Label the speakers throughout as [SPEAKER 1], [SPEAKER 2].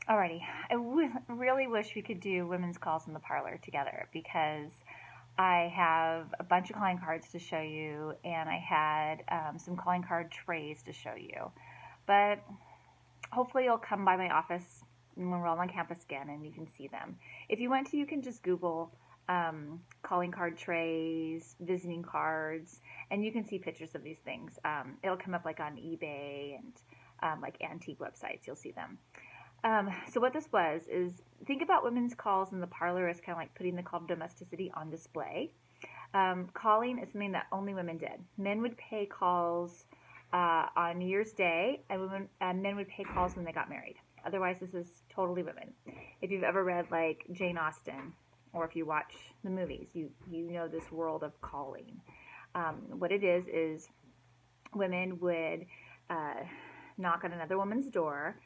[SPEAKER 1] Alrighty. Really wish we could do women's calls in the parlor together because I have a bunch of calling cards to show you, and I had some calling card trays to show you. But hopefully you'll come by my office when we're all on campus again and you can see them. If you want to, you can just Google calling card trays, visiting cards, and you can see pictures of these things. It'll come up like on eBay and like antique websites. You'll see them. So what this was is, think about women's calls in the parlor as kind of like putting the call of domesticity on display. Calling is something that only women did. Men would pay calls on New Year's Day, and men would pay calls when they got married. Otherwise, this is totally women. If you've ever read like Jane Austen, or if you watch the movies, you know this world of calling. What it is women would knock on another woman's door,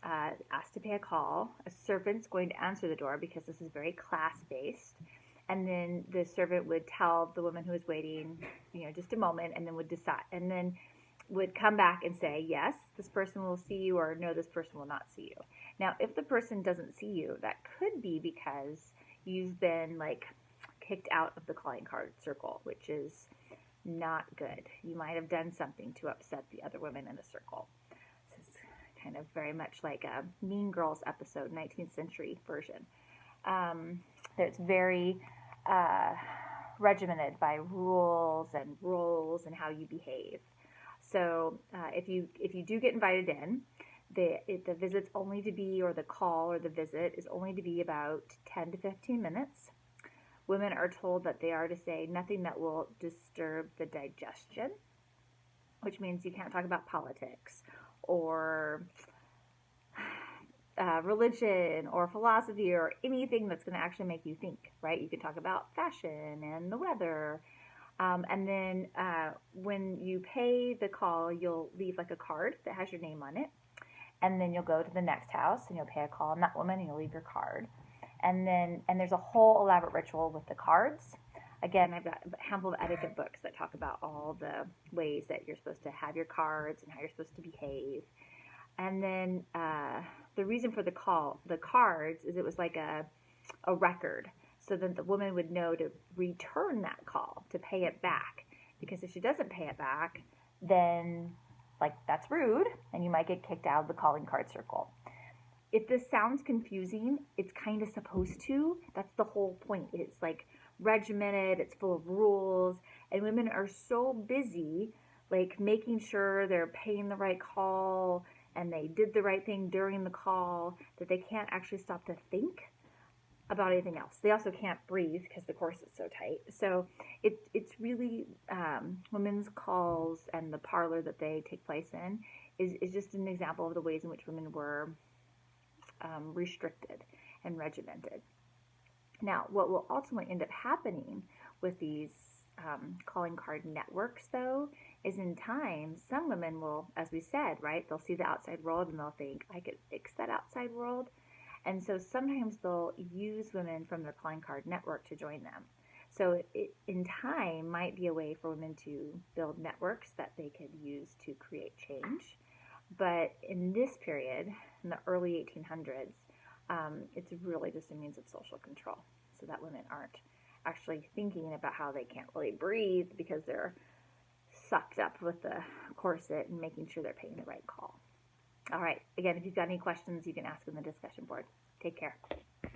[SPEAKER 1] asked to pay a call. A servant's going to answer the door because this is very class-based. And then the servant would tell the woman who was waiting, just a moment, and then would decide. And then would come back and say, yes, this person will see you, or no, this person will not see you. Now, if the person doesn't see you, that could be because you've been like kicked out of the calling card circle, which is not good. You might have done something to upset the other women in the circle. This is kind of very much like a Mean Girls episode, 19th century version. It's very regimented by rules and how you behave. So if you do get invited in, the visit's only to be, or the call or the visit is only to be about 10 to 15 minutes. Women are told that they are to say nothing that will disturb the digestion, which means you can't talk about politics or religion or philosophy or anything that's going to actually make you think, right? You can talk about fashion and the weather. And then when you pay the call, you'll leave like a card that has your name on it. And then you'll go to the next house and you'll pay a call on that woman and you'll leave your card. And there's a whole elaborate ritual with the cards. Again, I've got a handful of etiquette books that talk about all the ways that you're supposed to have your cards and how you're supposed to behave. And then the reason for the cards, is it was like a record. So then the woman would know to return that call, to pay it back. Because if she doesn't pay it back, then that's rude, and you might get kicked out of the calling card circle. If this sounds confusing, it's kind of supposed to. That's the whole point. It's like regimented, it's full of rules, and women are so busy making sure they're paying the right call and they did the right thing during the call that they can't actually stop to think about anything else. They also can't breathe because the course is so tight. So it's really women's calls and the parlor that they take place in is just an example of the ways in which women were restricted and regimented. Now, what will ultimately end up happening with these calling card networks, though, is in time, some women will, as we said, right, they'll see the outside world and they'll think, I could fix that outside world. And so sometimes they'll use women from their calling card network to join them. So it in time might be a way for women to build networks that they could use to create change. But in this period, in the early 1800s, it's really just a means of social control, so that women aren't actually thinking about how they can't really breathe because they're sucked up with the corset and making sure they're paying the right call. All right, again, if you've got any questions, you can ask in the discussion board. Take care.